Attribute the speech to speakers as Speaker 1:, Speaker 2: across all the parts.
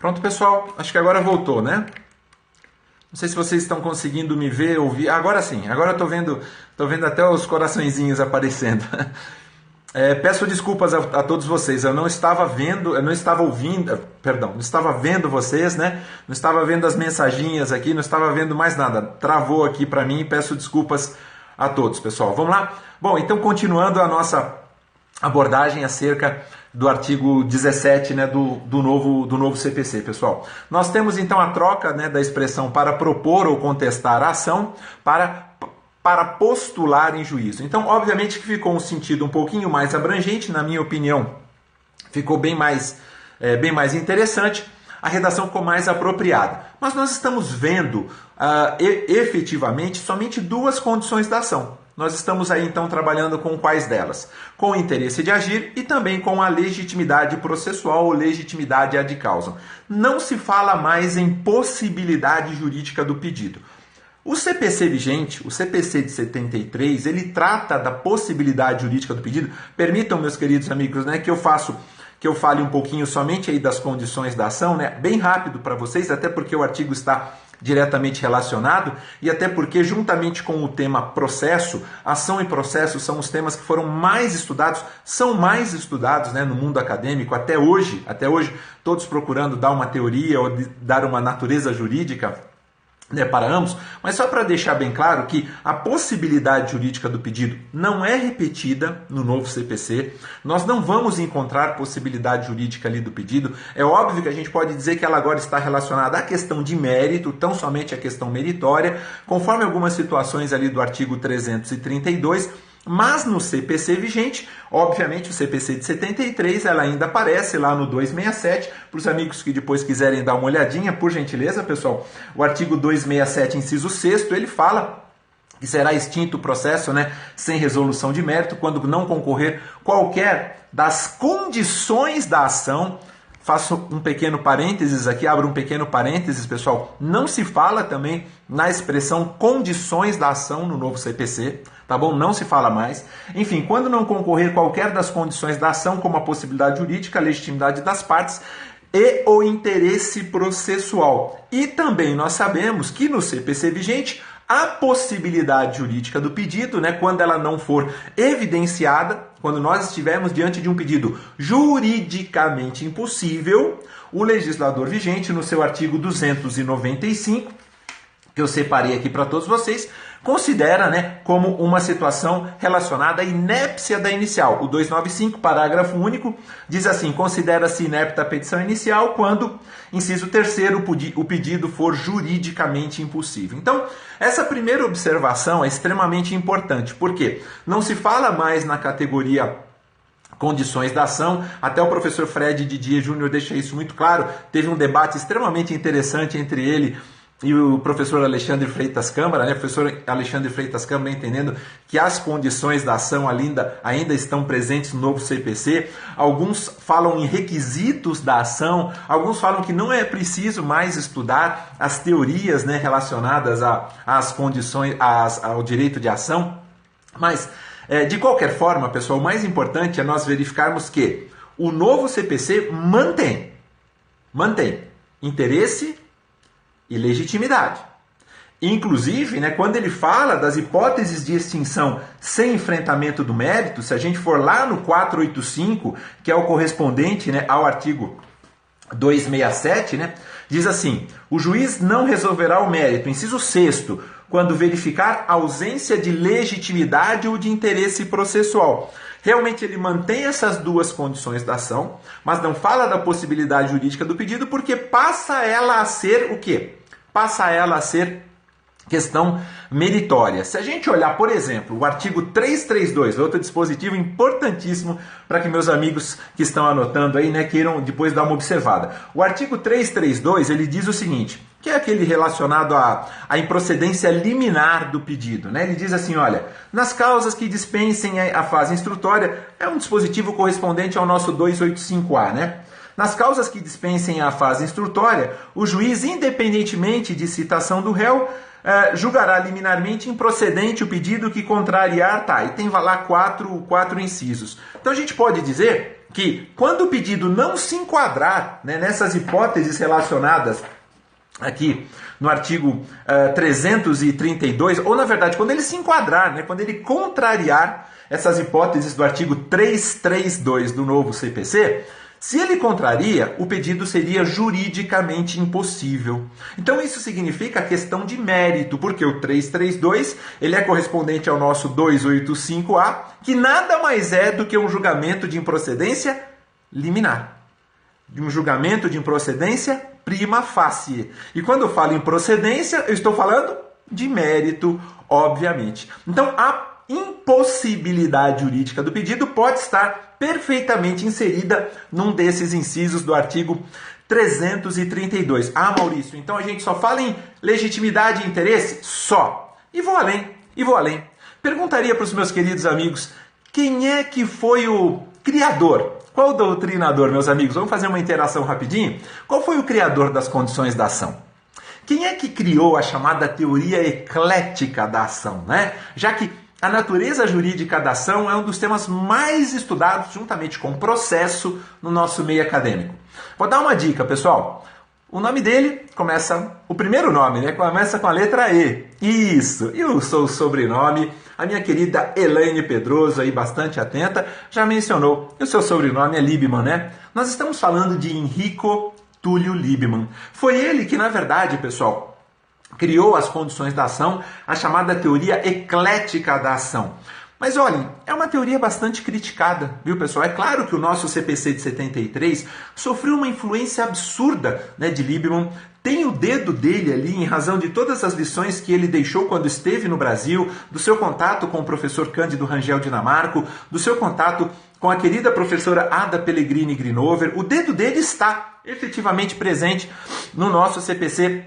Speaker 1: Pronto, pessoal, acho que agora voltou, né? Não sei se vocês estão conseguindo me ver, ouvir. Agora sim, agora eu tô vendo até os coraçõezinhos aparecendo. Peço desculpas a todos vocês, eu não estava vendo, não estava vendo vocês, né? Não estava vendo as mensaginhas aqui, não estava vendo mais nada. Travou aqui para mim, peço desculpas a todos, pessoal. Vamos lá? Bom, então continuando a nossa abordagem acerca do artigo 17, né, do novo CPC, pessoal. Nós temos então a troca, né, da expressão para propor ou contestar a ação para postular em juízo. Então, obviamente que ficou um sentido um pouquinho mais abrangente, na minha opinião, ficou bem mais interessante, a redação ficou mais apropriada. Mas nós estamos vendo efetivamente somente duas condições da ação. Nós estamos aí então trabalhando com quais delas? Com o interesse de agir e também com a legitimidade processual ou legitimidade ad causam. Não se fala mais em possibilidade jurídica do pedido. O CPC vigente, o CPC de 73, ele trata da possibilidade jurídica do pedido. Permitam, meus queridos amigos, né, que eu fale um pouquinho somente aí das condições da ação, né, bem rápido para vocês, até porque o artigo está diretamente relacionado e até porque, juntamente com o tema processo, ação e processo são os temas que foram mais estudados, são mais estudados, né, no mundo acadêmico até hoje, todos procurando dar uma teoria ou dar uma natureza jurídica, né, para ambos, mas só para deixar bem claro que a possibilidade jurídica do pedido não é repetida no novo CPC, nós não vamos encontrar possibilidade jurídica ali do pedido. É óbvio que a gente pode dizer que ela agora está relacionada à questão de mérito, tão somente à questão meritória, conforme algumas situações ali do artigo 332, mas no CPC vigente, obviamente o CPC de 73, ela ainda aparece lá no 267, para os amigos que depois quiserem dar uma olhadinha, por gentileza, pessoal, o artigo 267, inciso 6º, ele fala que será extinto o processo, né, sem resolução de mérito, quando não concorrer qualquer das condições da ação. Faço um pequeno parênteses aqui, abro um pequeno parênteses, pessoal. Não se fala também na expressão condições da ação no novo CPC, tá bom? Não se fala mais. Enfim, quando não concorrer qualquer das condições da ação, como a possibilidade jurídica, a legitimidade das partes e o interesse processual. E também nós sabemos que no CPC vigente, a possibilidade jurídica do pedido, né, quando ela não for evidenciada, quando nós estivermos diante de um pedido juridicamente impossível, o legislador vigente, no seu artigo 295, que eu separei aqui para todos vocês, considera, né, como uma situação relacionada à inépcia da inicial. O 295, parágrafo único, diz assim: considera-se inepta a petição inicial quando, inciso 3º, o pedido for juridicamente impossível. Então, essa primeira observação é extremamente importante, porque não se fala mais na categoria condições da ação. Até o professor Fred Didier Júnior deixa isso muito claro. Teve um debate extremamente interessante entre ele e o professor Alexandre Freitas Câmara, né? O professor Alexandre Freitas Câmara entendendo que as condições da ação ainda estão presentes no novo CPC. Alguns falam em requisitos da ação, alguns falam que não é preciso mais estudar as teorias, né, relacionadas às condições, ao direito de ação. Mas, de qualquer forma, pessoal, o mais importante é nós verificarmos que o novo CPC mantém interesse e legitimidade. Inclusive, né, quando ele fala das hipóteses de extinção sem enfrentamento do mérito, se a gente for lá no 485, que é o correspondente, né, ao artigo 267, né, diz assim: o juiz não resolverá o mérito, inciso 6º, quando verificar ausência de legitimidade ou de interesse processual. Realmente ele mantém essas duas condições da ação, mas não fala da possibilidade jurídica do pedido, porque passa ela a ser o quê? Passa ela a ser questão meritória. Se a gente olhar, por exemplo, o artigo 332, outro dispositivo importantíssimo para que meus amigos que estão anotando aí, né, queiram depois dar uma observada. O artigo 332, ele diz o seguinte, que é aquele relacionado à improcedência liminar do pedido, né? Ele diz assim, olha, nas causas que dispensem a fase instrutória, é um dispositivo correspondente ao nosso 285A, né? Nas causas que dispensem a fase instrutória, o juiz, independentemente de citação do réu, julgará liminarmente improcedente o pedido que contrariar, tá, e tem lá quatro incisos. Então a gente pode dizer que quando o pedido não se enquadrar, né, nessas hipóteses relacionadas aqui no artigo 332, ou na verdade, quando ele se enquadrar, né, quando ele contrariar essas hipóteses do artigo 332 do novo CPC, se ele contraria, o pedido seria juridicamente impossível. Então isso significa a questão de mérito, porque o 332 ele é correspondente ao nosso 285A, que nada mais é do que um julgamento de improcedência liminar. De um julgamento de improcedência prima facie. E quando eu falo improcedência, eu estou falando de mérito, obviamente. Então a impossibilidade jurídica do pedido pode estar perfeitamente inserida num desses incisos do artigo 332. Ah, Maurício, então a gente só fala em legitimidade e interesse? Só. E vou além. Perguntaria para os meus queridos amigos, quem é que foi o criador? Qual o doutrinador, meus amigos? Vamos fazer uma interação rapidinho? Qual foi o criador das condições da ação? Quem é que criou a chamada teoria eclética da ação, né? Já que a natureza jurídica da ação é um dos temas mais estudados juntamente com o processo no nosso meio acadêmico. Vou dar uma dica, pessoal. O nome dele começa, o primeiro nome, né? Começa com a letra E. Isso. E o seu sobrenome, a minha querida Elaine Pedroso, aí bastante atenta, já mencionou. E o seu sobrenome é Liebman, né? Nós estamos falando de Enrico Túlio Liebman. Foi ele que, na verdade, pessoal, criou as condições da ação, a chamada teoria eclética da ação. Mas olhem, é uma teoria bastante criticada, viu, pessoal? É claro que o nosso CPC de 73 sofreu uma influência absurda, né, de Liebman. Tem o dedo dele ali em razão de todas as lições que ele deixou quando esteve no Brasil, do seu contato com o professor Cândido Rangel Dinamarco, do seu contato com a querida professora Ada Pellegrini Grinover. O dedo dele está efetivamente presente no nosso CPC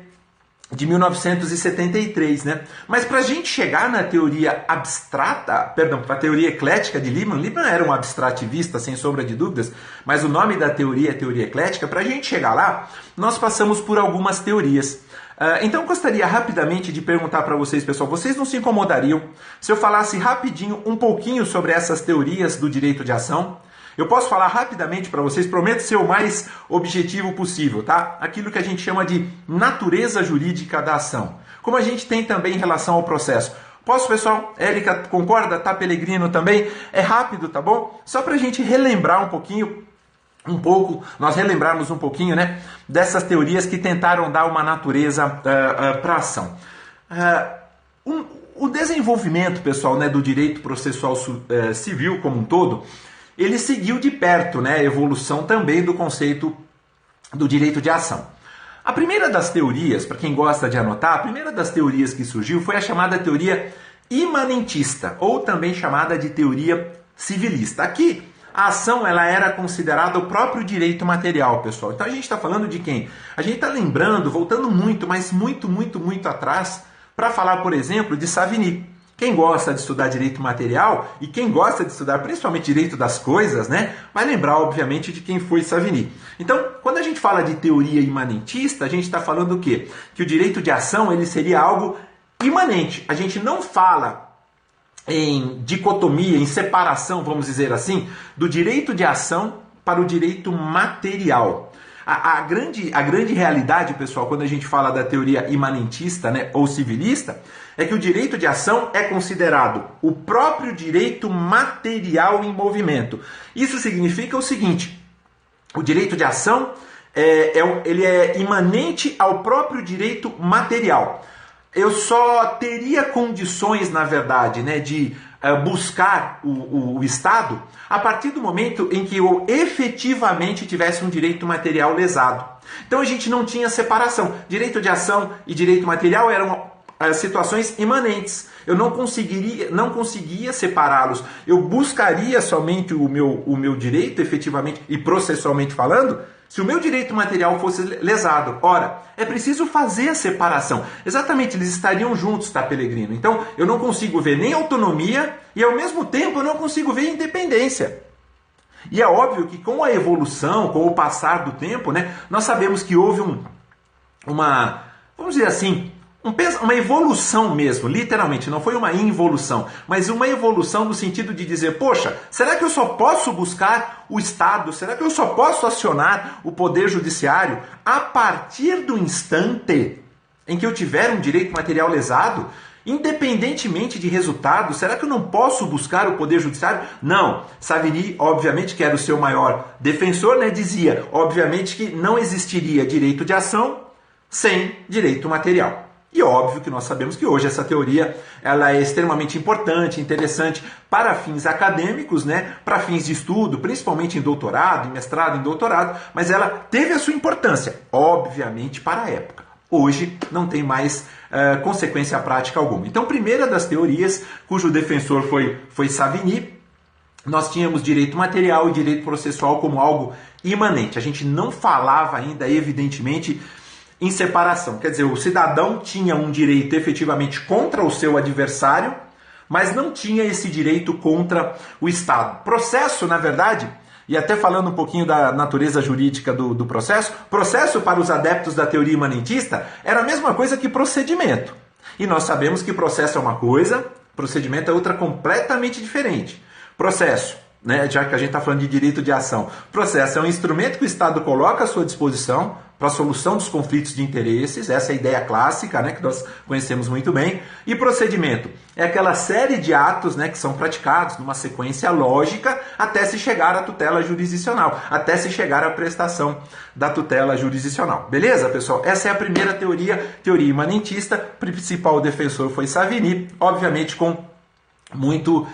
Speaker 1: de 1973, né? Mas para a gente chegar na teoria para a teoria eclética de Liebman, Liebman era um abstrativista, sem sombra de dúvidas, mas o nome da teoria é teoria eclética. Para a gente chegar lá, nós passamos por algumas teorias. Então eu gostaria rapidamente de perguntar para vocês, pessoal, vocês não se incomodariam se eu falasse rapidinho um pouquinho sobre essas teorias do direito de ação? Eu posso falar rapidamente para vocês, prometo ser o mais objetivo possível, tá? Aquilo que a gente chama de natureza jurídica da ação. Como a gente tem também em relação ao processo. Posso, pessoal? Érica concorda? Tá, Pellegrino também? É rápido, tá bom? Só para a gente relembrar nós relembrarmos um pouquinho, né, dessas teorias que tentaram dar uma natureza para a ação. O desenvolvimento, pessoal, né, do direito processual civil como um todo, ele seguiu de perto, né, a evolução também do conceito do direito de ação. A primeira das teorias, para quem gosta de anotar, a primeira das teorias que surgiu foi a chamada teoria imanentista, ou também chamada de teoria civilista. Aqui, a ação ela era considerada o próprio direito material, pessoal. Então a gente está falando de quem? A gente está lembrando, voltando muito, mas muito atrás, para falar, por exemplo, de Savigny. Quem gosta de estudar direito material e quem gosta de estudar principalmente direito das coisas, né, vai lembrar, obviamente, de quem foi Savigny. Então, quando a gente fala de teoria imanentista, a gente está falando o quê? Que o direito de ação ele seria algo imanente. A gente não fala em dicotomia, em separação, vamos dizer assim, do direito de ação para o direito material. A grande realidade, pessoal, quando a gente fala da teoria imanentista, né, ou civilista, é que o direito de ação é considerado o próprio direito material em movimento. Isso significa o seguinte: o direito de ação ele é imanente ao próprio direito material. Eu só teria condições, na verdade, né, de buscar o Estado a partir do momento em que eu efetivamente tivesse um direito material lesado. Então a gente não tinha separação. Direito de ação e direito material eram situações imanentes. Eu não conseguia separá-los. Eu buscaria somente o meu direito, efetivamente e processualmente falando, se o meu direito material fosse lesado. Ora, é preciso fazer a separação. Exatamente, eles estariam juntos, tá, Pellegrino? Então, eu não consigo ver nem autonomia e, ao mesmo tempo, eu não consigo ver independência. E é óbvio que com a evolução, com o passar do tempo, né, nós sabemos que houve vamos dizer assim, uma evolução mesmo, literalmente, não foi uma involução, mas uma evolução no sentido de dizer, poxa, será que eu só posso buscar o Estado, será que eu só posso acionar o Poder Judiciário a partir do instante em que eu tiver um direito material lesado? Independentemente de resultado, será que eu não posso buscar o Poder Judiciário? Não. Savigny, obviamente, que era o seu maior defensor, né, dizia, obviamente, que não existiria direito de ação sem direito material. E óbvio que nós sabemos que hoje essa teoria ela é extremamente importante, interessante para fins acadêmicos, né, para fins de estudo, principalmente em doutorado, em mestrado, em doutorado, mas ela teve a sua importância, obviamente, para a época. Hoje não tem mais consequência prática alguma. Então, primeira das teorias, cujo defensor foi Savigny, nós tínhamos direito material e direito processual como algo imanente. A gente não falava ainda, evidentemente, em separação. Quer dizer, o cidadão tinha um direito efetivamente contra o seu adversário, mas não tinha esse direito contra o Estado. Processo, na verdade, e até falando um pouquinho da natureza jurídica do processo, processo para os adeptos da teoria imanentista era a mesma coisa que procedimento. E nós sabemos que processo é uma coisa, procedimento é outra completamente diferente. Processo, né, já que a gente está falando de direito de ação, processo é um instrumento que o Estado coloca à sua disposição para a solução dos conflitos de interesses, essa é a ideia clássica, né, que nós conhecemos muito bem, e procedimento é aquela série de atos, né, que são praticados numa sequência lógica até se chegar à tutela jurisdicional, até se chegar à prestação da tutela jurisdicional. Beleza, pessoal? Essa é a primeira teoria imanentista, principal defensor foi Savigny, obviamente com muito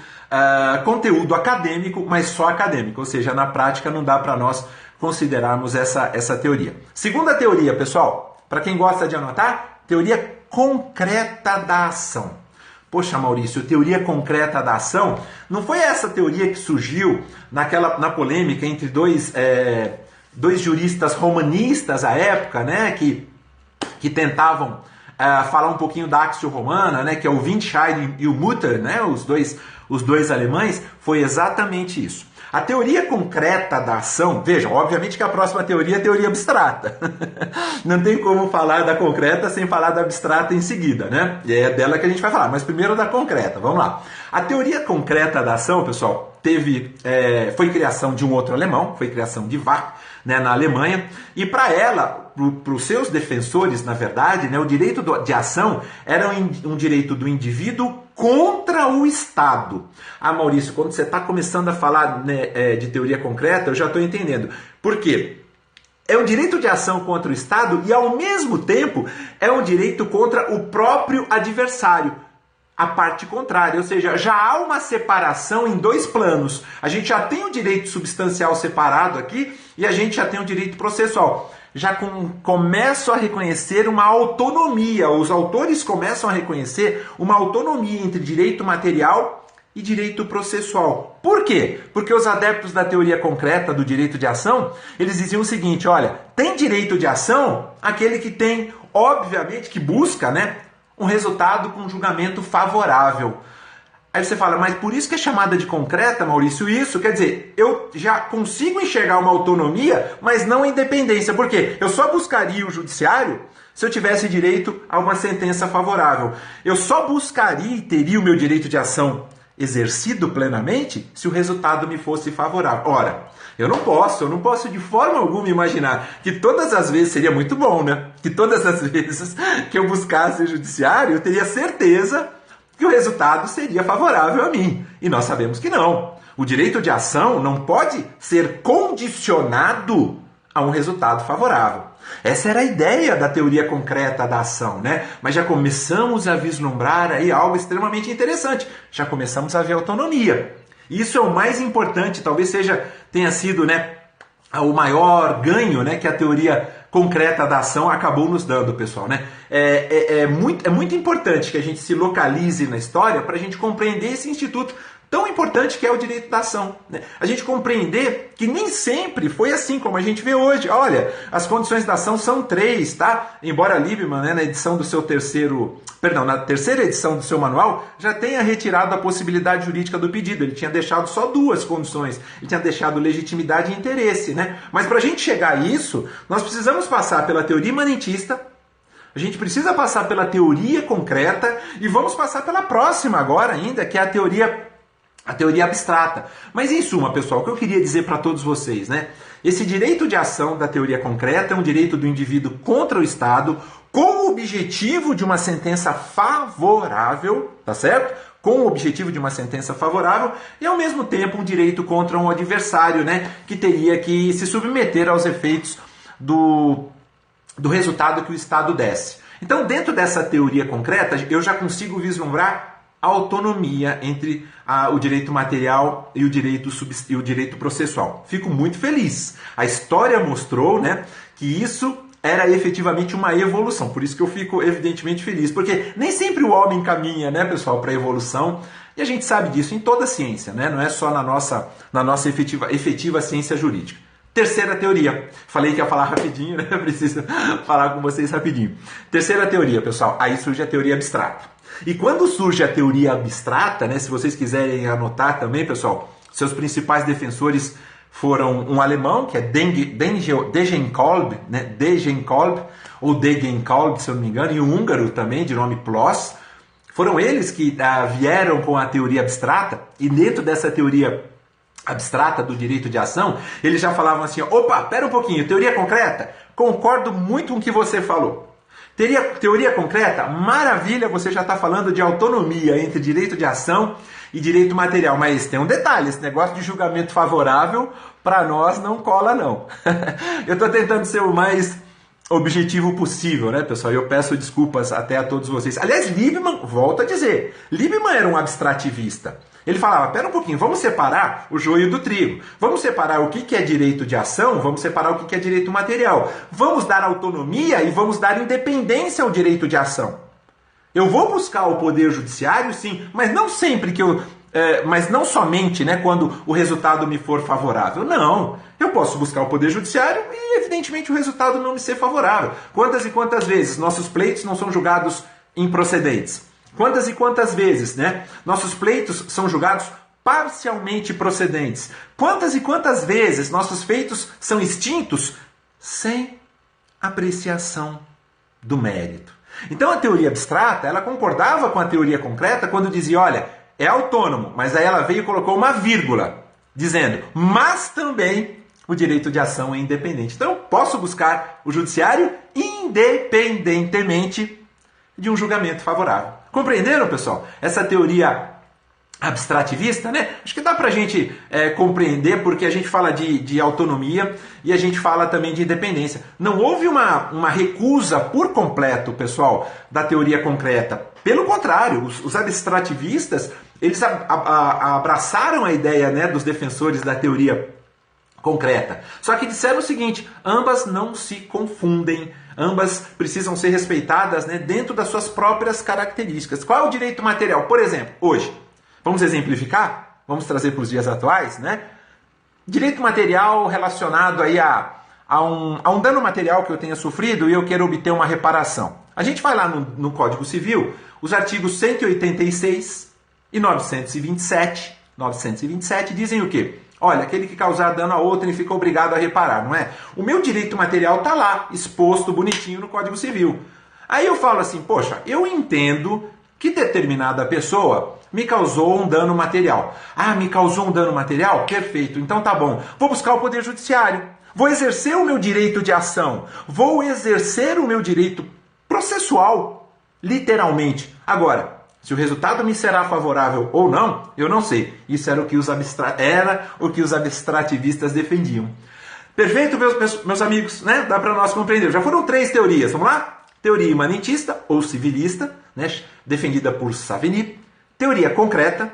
Speaker 1: conteúdo acadêmico, mas só acadêmico, ou seja, na prática não dá para nós considerarmos essa teoria. Segunda teoria, pessoal, para quem gosta de anotar, teoria concreta da ação. Poxa, Maurício, teoria concreta da ação, não foi essa teoria que surgiu na polêmica entre dois juristas romanistas à época, né, que tentavam falar um pouquinho da Axio Romana, né, que é o Windscheid e o Mutter, né, os dois alemães? Foi exatamente isso. A teoria concreta da ação, vejam, obviamente que a próxima teoria é a teoria abstrata. Não tem como falar da concreta sem falar da abstrata em seguida, né? E é dela que a gente vai falar, mas primeiro da concreta, vamos lá. A teoria concreta da ação, pessoal, foi criação de um outro alemão, foi criação de Wack, né, na Alemanha, e para ela, para os seus defensores, na verdade, né, o direito de ação era um direito do indivíduo contra o Estado. Ah, Maurício, quando você está começando a falar, né, de teoria concreta, eu já estou entendendo. Por quê? É um direito de ação contra o Estado e, ao mesmo tempo, é um direito contra o próprio adversário. A parte contrária, ou seja, já há uma separação em dois planos. A gente já tem o direito substancial separado aqui e a gente já tem o direito processual. Já começam a reconhecer uma autonomia, os autores começam a reconhecer uma autonomia entre direito material e direito processual. Por quê? Porque os adeptos da teoria concreta do direito de ação, eles diziam o seguinte, olha, tem direito de ação aquele que tem, obviamente, que busca, né, um resultado com julgamento favorável. Aí você fala, mas por isso que é chamada de concreta, Maurício, isso? Quer dizer, eu já consigo enxergar uma autonomia, mas não a independência. Por quê? Eu só buscaria o judiciário se eu tivesse direito a uma sentença favorável. Eu só buscaria e teria o meu direito de ação exercido plenamente se o resultado me fosse favorável. Ora, eu não posso de forma alguma imaginar que todas as vezes, seria muito bom, né? Que todas as vezes que eu buscasse o judiciário, eu teria certeza que o resultado seria favorável a mim. E nós sabemos que não. O direito de ação não pode ser condicionado a um resultado favorável. Essa era a ideia da teoria concreta da ação, né? Mas já começamos a vislumbrar aí algo extremamente interessante. Já começamos a ver autonomia. Isso é o mais importante, talvez tenha sido, né, o maior ganho, né, que a teoria concreta da ação acabou nos dando, pessoal, né? É muito importante que a gente se localize na história para a gente compreender esse instituto tão importante que é o direito da ação, né? A gente compreender que nem sempre foi assim como a gente vê hoje. Olha, as condições da ação são 3, tá? Embora Liebman, né, na terceira edição do seu manual, já tenha retirado a possibilidade jurídica do pedido. Ele tinha deixado só 2 condições. Ele tinha deixado legitimidade e interesse, né? Mas para a gente chegar a isso, nós precisamos passar pela teoria imanentista, A gente precisa passar pela teoria concreta e vamos passar pela próxima agora ainda, que é a teoria abstrata. Mas em suma, pessoal, o que eu queria dizer para todos vocês, né? Esse direito de ação da teoria concreta é um direito do indivíduo contra o Estado com o objetivo de uma sentença favorável, tá certo? Com o objetivo de uma sentença favorável e ao mesmo tempo um direito contra um adversário, né? Que teria que se submeter aos efeitos do resultado que o Estado desse. Então, dentro dessa teoria concreta, eu já consigo vislumbrar a autonomia entre o direito material e o direito processual. Fico muito feliz. A história mostrou, né, que isso era efetivamente uma evolução. Por isso que eu fico evidentemente feliz, porque nem sempre o homem caminha, né, pessoal, para a evolução. E a gente sabe disso em toda a ciência, né? Não é só na nossa efetiva ciência jurídica. Terceira teoria. Falei que ia falar rapidinho, né? Preciso falar com vocês rapidinho. Terceira teoria, pessoal. Aí surge a teoria abstrata. E quando surge a teoria abstrata, né? Se vocês quiserem anotar também, pessoal, seus principais defensores foram um alemão, que é Degenkolb, né? Degenkolb, ou Degenkolb, se eu não me engano, e um húngaro também, de nome Ploss. Foram eles que vieram com a teoria abstrata, e dentro dessa teoria abstrata do direito de ação, eles já falavam assim, opa, pera um pouquinho, teoria concreta, concordo muito com o que você falou. Teoria concreta, maravilha, você já está falando de autonomia entre direito de ação e direito material, mas tem um detalhe, esse negócio de julgamento favorável, para nós não cola não. Eu estou tentando ser o mais objetivo possível, né, pessoal? Eu peço desculpas até a todos vocês. Aliás, Liebman, volto a dizer, Liebman era um abstrativista. Ele falava, pera um pouquinho, vamos separar o joio do trigo. Vamos separar o que é direito de ação, vamos separar o que é direito material. Vamos dar autonomia e vamos dar independência ao direito de ação. Eu vou buscar o poder judiciário, sim, mas não sempre mas não somente, né, quando o resultado me for favorável. Não, eu posso buscar o poder judiciário e, evidentemente, o resultado não me ser favorável. Quantas e quantas vezes nossos pleitos não são julgados improcedentes? Quantas e quantas vezes, né, nossos pleitos são julgados parcialmente procedentes? Quantas e quantas vezes nossos feitos são extintos sem apreciação do mérito? Então a teoria abstrata, ela concordava com a teoria concreta quando dizia, olha, é autônomo, mas aí ela veio e colocou uma vírgula, dizendo, mas também o direito de ação é independente. Então eu posso buscar o judiciário independentemente de um julgamento favorável. Compreenderam, pessoal? Essa teoria abstrativista, né? Acho que dá pra gente compreender, porque a gente fala de autonomia e a gente fala também de independência. Não houve uma recusa por completo, pessoal, da teoria concreta. Pelo contrário, os abstrativistas, eles abraçaram a ideia, né, dos defensores da teoria concreta. Só que disseram o seguinte, ambas não se confundem, ambas precisam ser respeitadas, né, dentro das suas próprias características. Qual é o direito material? Por exemplo, hoje, vamos exemplificar? Vamos trazer para os dias atuais, né? Direito material relacionado aí a um dano material que eu tenha sofrido e eu quero obter uma reparação. A gente vai lá no Código Civil, os artigos 186 e 927 dizem o quê? Olha, aquele que causar dano a outrem fica obrigado a reparar, não é? O meu direito material está lá, exposto bonitinho no Código Civil. Aí eu falo assim, poxa, eu entendo que determinada pessoa me causou um dano material. Ah, me causou um dano material? Perfeito, então tá bom. Vou buscar o Poder Judiciário. Vou exercer o meu direito de ação. Vou exercer o meu direito processual, literalmente. Agora, se o resultado me será favorável ou não, eu não sei. Isso era o que os abstrativistas defendiam. Perfeito, meus amigos, né? Dá para nós compreender. Já foram 3 teorias, vamos lá? Teoria imanentista ou civilista, né? Defendida por Savigny. Teoria concreta.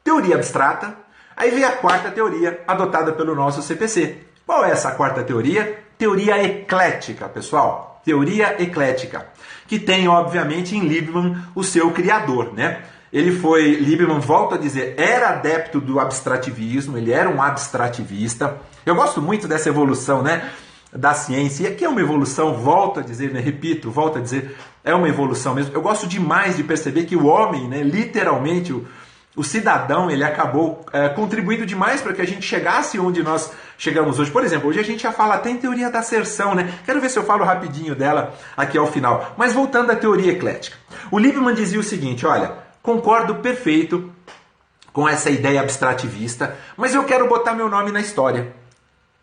Speaker 1: Teoria abstrata. Aí vem a quarta teoria, adotada pelo nosso CPC. Qual é essa quarta teoria? Teoria eclética, pessoal. Teoria eclética, que tem, obviamente, em Liebman o seu criador, né? Liebman, volto a dizer, era adepto do abstrativismo, ele era um abstrativista. Eu gosto muito dessa evolução, né, da ciência, e aqui é uma evolução, volto a dizer, né, repito, volto a dizer, é uma evolução mesmo. Eu gosto demais de perceber que o homem, né, literalmente, O cidadão, ele acabou contribuindo demais para que a gente chegasse onde nós chegamos hoje. Por exemplo, hoje a gente já fala até em teoria da asserção, né? Quero ver se eu falo rapidinho dela aqui ao final. Mas voltando à teoria eclética. O Liebman dizia o seguinte, olha, concordo perfeito com essa ideia abstrativista, mas eu quero botar meu nome na história.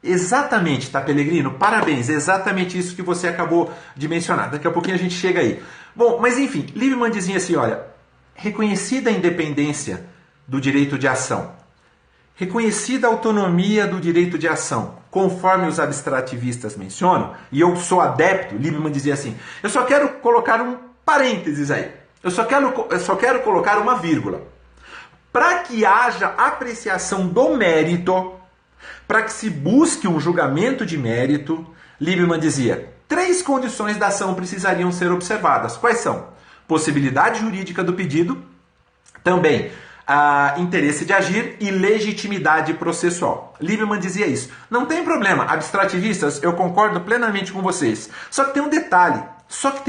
Speaker 1: Exatamente, tá, Pellegrino? Parabéns, exatamente isso que você acabou de mencionar. Daqui a pouquinho a gente chega aí. Bom, mas enfim, Liebman dizia assim, olha, reconhecida a independência do direito de ação, reconhecida a autonomia do direito de ação, conforme os abstrativistas mencionam, e eu sou adepto, Liebman dizia assim, eu só quero colocar um parênteses aí, eu só quero colocar uma vírgula. Para que haja apreciação do mérito, para que se busque um julgamento de mérito, Liebman dizia, 3 condições da ação precisariam ser observadas. Quais são? Possibilidade jurídica do pedido, também interesse de agir e legitimidade processual. Liebman dizia isso. Não tem problema, abstrativistas, eu concordo plenamente com vocês. Só que tem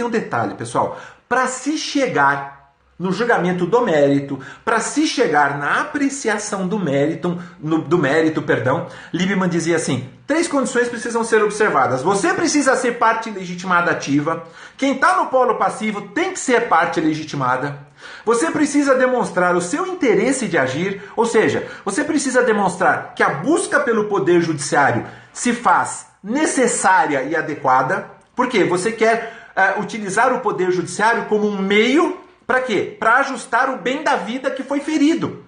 Speaker 1: um detalhe, pessoal. Para se chegar no julgamento do mérito, para se chegar na apreciação do mérito, Liebman dizia assim, 3 condições precisam ser observadas. Você precisa ser parte legitimada ativa, quem está no polo passivo tem que ser parte legitimada, você precisa demonstrar o seu interesse de agir, ou seja, você precisa demonstrar que a busca pelo poder judiciário se faz necessária e adequada, porque você quer utilizar o poder judiciário como um meio para quê? Para ajustar o bem da vida que foi ferido.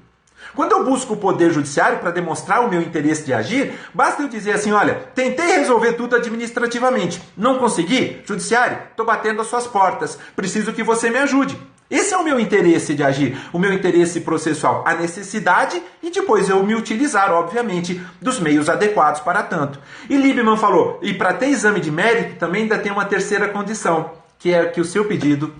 Speaker 1: Quando eu busco o poder judiciário para demonstrar o meu interesse de agir, basta eu dizer assim, olha, tentei resolver tudo administrativamente, não consegui? Judiciário, estou batendo as suas portas, preciso que você me ajude. Esse é o meu interesse de agir, o meu interesse processual, a necessidade e depois eu me utilizar, obviamente, dos meios adequados para tanto. E Liebman falou, e para ter exame de mérito também ainda tem uma terceira condição, que é que o seu pedido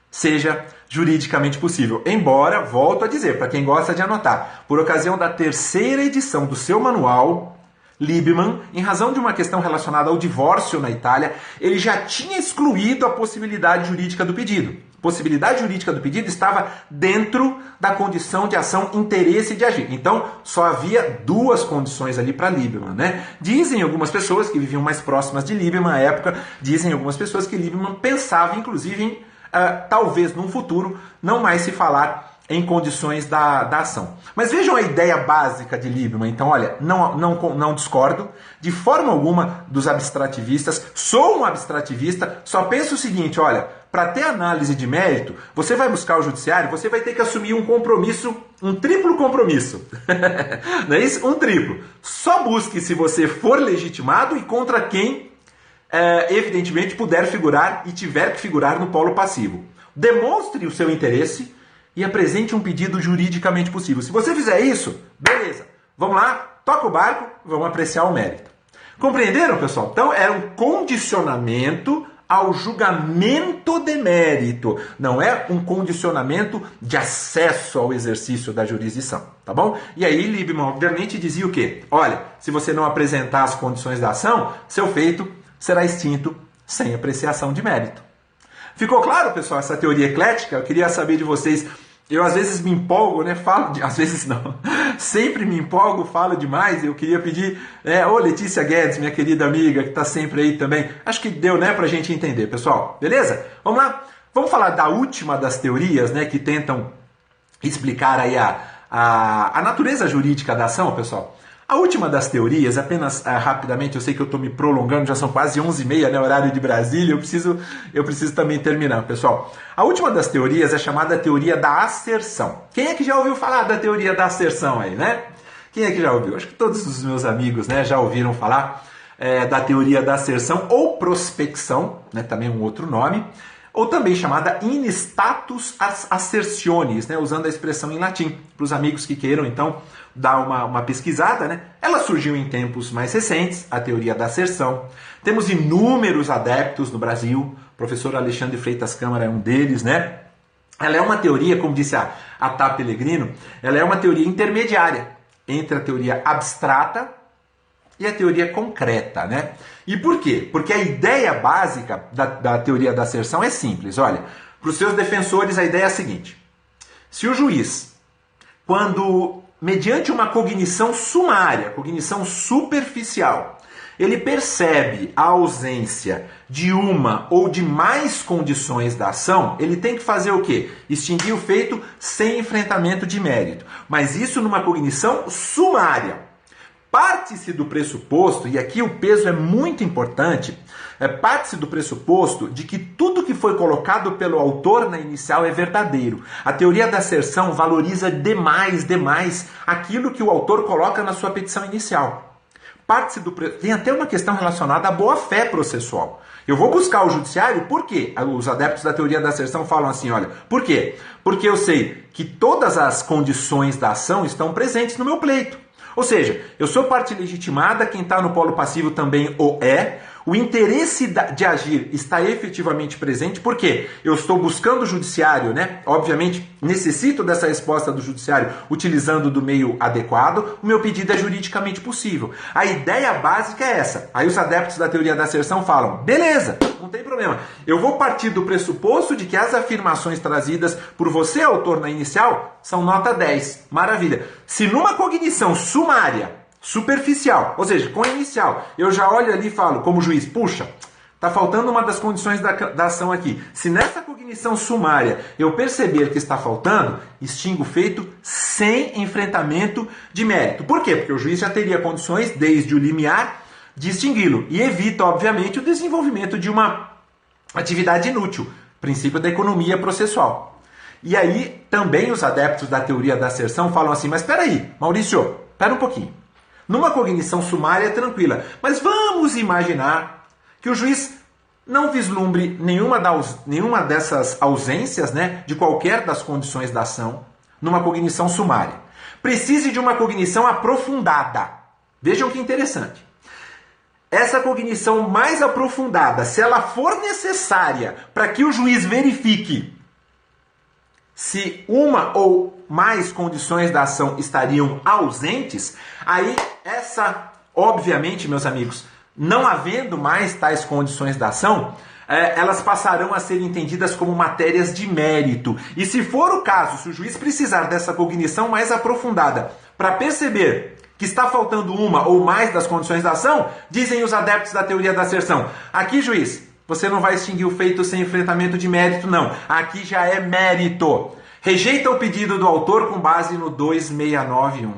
Speaker 1: seja juridicamente possível. Embora, volto a dizer, para quem gosta de anotar, por ocasião da 3ª edição do seu manual, Liebman, em razão de uma questão relacionada ao divórcio na Itália, ele já tinha excluído a possibilidade jurídica do pedido. A possibilidade jurídica do pedido estava dentro da condição de ação interesse de agir. Então, só havia 2 condições ali para Liebman, né? Dizem algumas pessoas que viviam mais próximas de Liebman à época, dizem algumas pessoas que Liebman pensava, inclusive, em talvez num futuro não mais se falar em condições da ação. Mas vejam a ideia básica de Liebman. Então, olha, não discordo de forma alguma dos abstrativistas. Sou um abstrativista, só penso o seguinte, olha, para ter análise de mérito, você vai buscar o judiciário, você vai ter que assumir um compromisso, um triplo compromisso. Não é isso? Um triplo. Só busque se você for legitimado e contra quem evidentemente puder figurar e tiver que figurar no polo passivo. Demonstre o seu interesse e apresente um pedido juridicamente possível. Se você fizer isso, beleza, vamos lá, toca o barco, vamos apreciar o mérito. Compreenderam, pessoal? Então era um condicionamento ao julgamento de mérito, não é um condicionamento de acesso ao exercício da jurisdição, tá bom? E aí Liebman obviamente dizia o quê? Olha, se você não apresentar as condições da ação, seu feito será extinto sem apreciação de mérito. Ficou claro, pessoal, essa teoria eclética? Eu queria saber de vocês. Eu às vezes me empolgo, né? Às vezes não. Sempre me empolgo, falo demais. Eu queria pedir, ô Letícia Guedes, minha querida amiga, que está sempre aí também. Acho que deu, né, pra gente entender, pessoal. Beleza? Vamos lá? Vamos falar da última das teorias, né, que tentam explicar aí a natureza jurídica da ação, pessoal. A última das teorias, apenas rapidamente, eu sei que eu estou me prolongando, já são quase 11h30, né, horário de Brasília, eu preciso também terminar, pessoal. A última das teorias é chamada teoria da asserção. Quem é que já ouviu falar da teoria da asserção aí, né? Quem é que já ouviu? Acho que todos os meus amigos, né, já ouviram falar da teoria da asserção ou prospecção, né, também um outro nome, ou também chamada in status assertionis, né, usando a expressão em latim, para os amigos que queiram, então, dar uma pesquisada, né? Ela surgiu em tempos mais recentes, a teoria da asserção. Temos inúmeros adeptos no Brasil, o professor Alexandre Freitas Câmara é um deles, né? Ela é uma teoria, como disse a Tá Pellegrino, ela é uma teoria intermediária entre a teoria abstrata e a teoria concreta, né? E por quê? Porque a ideia básica da teoria da asserção é simples. Olha, para os seus defensores a ideia é a seguinte: se o juiz quando, mediante uma cognição sumária, cognição superficial, ele percebe a ausência de uma ou de mais condições da ação, ele tem que fazer o quê? Extinguir o feito sem enfrentamento de mérito. Mas isso numa cognição sumária. Parte-se do pressuposto, e aqui o peso é muito importante, parte-se do pressuposto de que tudo que foi colocado pelo autor na inicial é verdadeiro. A teoria da asserção valoriza demais aquilo que o autor coloca na sua petição inicial. Tem até uma questão relacionada à boa-fé processual. Eu vou buscar o judiciário, por quê? Os adeptos da teoria da asserção falam assim, olha, por quê? Porque eu sei que todas as condições da ação estão presentes no meu pleito. Ou seja, eu sou parte legitimada, quem está no polo passivo também o é, o interesse de agir está efetivamente presente, porque eu estou buscando o judiciário, né? Obviamente, necessito dessa resposta do judiciário utilizando do meio adequado, o meu pedido é juridicamente possível. A ideia básica é essa. Aí os adeptos da teoria da asserção falam, beleza, não tem problema. Eu vou partir do pressuposto de que as afirmações trazidas por você, autor, na inicial, são nota 10. Maravilha. Se numa cognição sumária, superficial, ou seja, com a inicial, eu já olho ali e falo, como juiz, puxa, está faltando uma das condições da ação aqui. Se nessa cognição sumária eu perceber que está faltando, extingo o feito sem enfrentamento de mérito. Por quê? Porque o juiz já teria condições, desde o limiar, de extingui-lo. E evita, obviamente, o desenvolvimento de uma atividade inútil. Princípio da economia processual. E aí, também os adeptos da teoria da asserção falam assim, mas espera aí, Maurício, espera um pouquinho. Numa cognição sumária é tranquila, mas vamos imaginar que o juiz não vislumbre nenhuma dessas ausências, né, de qualquer das condições da ação, numa cognição sumária. Precise de uma cognição aprofundada. Vejam que interessante. Essa cognição mais aprofundada, se ela for necessária para que o juiz verifique se uma ou mais condições da ação estariam ausentes, aí obviamente, meus amigos, não havendo mais tais condições da ação, elas passarão a ser entendidas como matérias de mérito. E se for o caso, se o juiz precisar dessa cognição mais aprofundada para perceber que está faltando uma ou mais das condições da ação, dizem os adeptos da teoria da asserção, aqui, juiz, você não vai extinguir o feito sem enfrentamento de mérito, não. Aqui já é mérito. Rejeita o pedido do autor com base no 2691.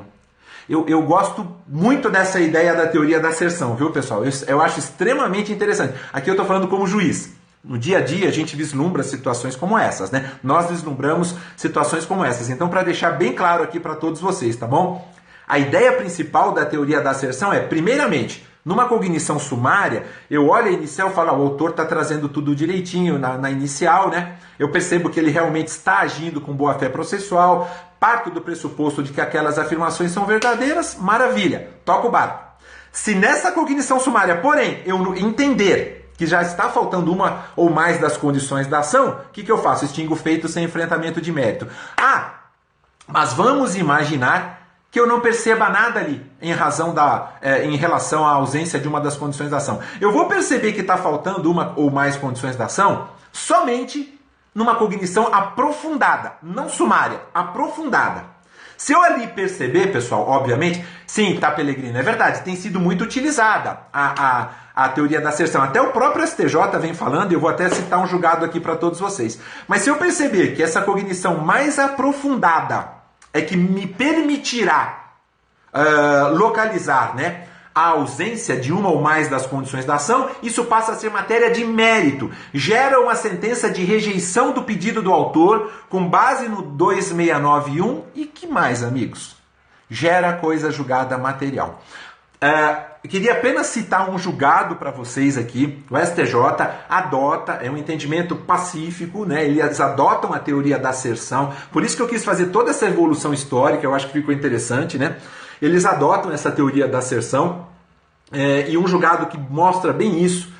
Speaker 1: Eu gosto muito dessa ideia da teoria da asserção, viu, pessoal? Eu acho extremamente interessante. Aqui eu estou falando como juiz. No dia a dia a gente vislumbra situações como essas, né? Nós vislumbramos situações como essas. Então, para deixar bem claro aqui para todos vocês, tá bom? A ideia principal da teoria da asserção é, primeiramente, numa cognição sumária, eu olho a inicial e falo, o autor está trazendo tudo direitinho na inicial, né? Eu percebo que ele realmente está agindo com boa-fé processual, parto do pressuposto de que aquelas afirmações são verdadeiras, maravilha, toca o barco. Se nessa cognição sumária, porém, eu entender que já está faltando uma ou mais das condições da ação, o que eu faço? Extingo o feito sem enfrentamento de mérito. Mas vamos imaginar que eu não perceba nada ali em relação à ausência de uma das condições da ação. Eu vou perceber que está faltando uma ou mais condições da ação somente numa cognição aprofundada, não sumária, aprofundada. Se eu ali perceber, pessoal, obviamente, sim, tá, Pellegrino, é verdade, tem sido muito utilizada a teoria da asserção. Até o próprio STJ vem falando, eu vou até citar um julgado aqui para todos vocês. Mas se eu perceber que essa cognição mais aprofundada é que me permitirá localizar, né, a ausência de uma ou mais das condições da ação, isso passa a ser matéria de mérito. Gera uma sentença de rejeição do pedido do autor com base no 2691 e que mais, amigos? Gera coisa julgada material. Eu queria apenas citar um julgado para vocês aqui. O STJ adota, é um entendimento pacífico, né? Eles adotam a teoria da asserção. Por isso que eu quis fazer toda essa evolução histórica, eu acho que ficou interessante, né? Eles adotam essa teoria da asserção e um julgado que mostra bem isso.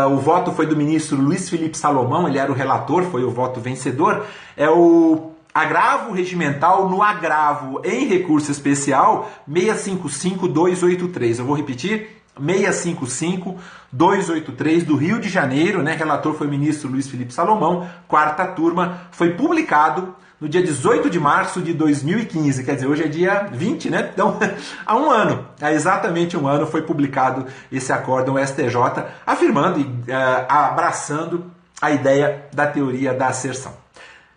Speaker 1: O voto foi do ministro Luiz Felipe Salomão, ele era o relator, foi o voto vencedor. É o agravo regimental no agravo em recurso especial 655-283. Eu vou repetir, 655-283 do Rio de Janeiro, né? Relator foi o ministro Luiz Felipe Salomão, quarta turma, foi publicado no dia 18 de março de 2015, quer dizer, hoje é dia 20, né? Então, há um ano, há exatamente um ano, foi publicado esse acórdão STJ, afirmando e abraçando a ideia da teoria da asserção.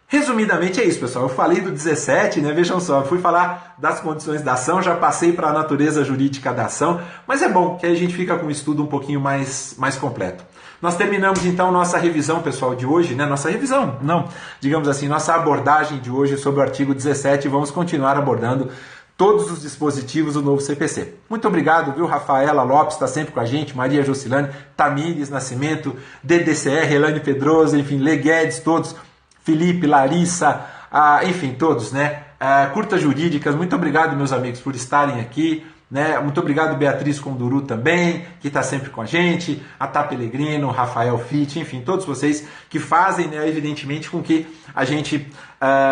Speaker 1: Resumidamente é isso, pessoal. Eu falei do 17, né? Vejam só, eu fui falar das condições da ação, já passei para a natureza jurídica da ação, mas é bom que aí a gente fica com um estudo um pouquinho mais completo. Nós terminamos então nossa revisão, pessoal, de hoje, né? Nossa revisão, não, digamos assim, nossa abordagem de hoje sobre o artigo 17 e vamos continuar abordando todos os dispositivos do novo CPC. Muito obrigado, viu? Rafaela Lopes está sempre com a gente, Maria Jocilane, Tamires Nascimento, DDCR, Elane Pedrosa, enfim, Lê Guedes, todos, Felipe, Larissa, enfim, todos, né? Curtas Jurídicas, muito obrigado, meus amigos, por estarem aqui. Né? Muito obrigado, Beatriz Conduru também, que está sempre com a gente, a Tá Pelegrino, Rafael Fitt, enfim, todos vocês que fazem, né, evidentemente, com que a gente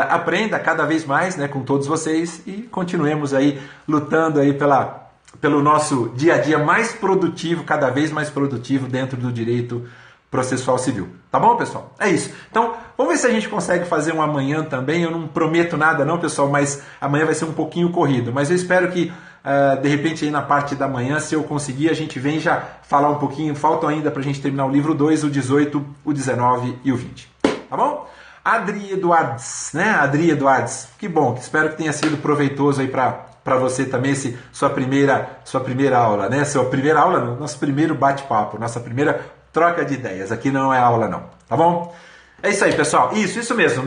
Speaker 1: aprenda cada vez mais, né, com todos vocês e continuemos aí lutando aí pelo nosso dia a dia mais produtivo, cada vez mais produtivo dentro do direito processual civil. Tá bom, pessoal? É isso. Então, vamos ver se a gente consegue fazer um amanhã também. Eu não prometo nada não, pessoal, mas amanhã vai ser um pouquinho corrido. Mas eu espero que, de repente, aí na parte da manhã, se eu conseguir, a gente vem já falar um pouquinho. Faltam ainda para a gente terminar o livro 2, o 18, o 19 e o 20. Tá bom? Adri Eduardes, né? Adri Eduardes. Que bom, espero que tenha sido proveitoso aí para você também, sua primeira aula, né? Sua primeira aula, não, nosso primeiro bate-papo, nossa primeira troca de ideias. Aqui não é aula não, tá bom? É isso aí, pessoal. Isso mesmo.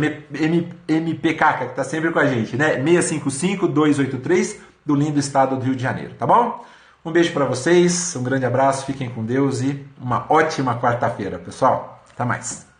Speaker 1: MPK, que está sempre com a gente, né? 655-283 do lindo estado do Rio de Janeiro, tá bom? Um beijo para vocês, um grande abraço, fiquem com Deus e uma ótima quarta-feira, pessoal. Até mais.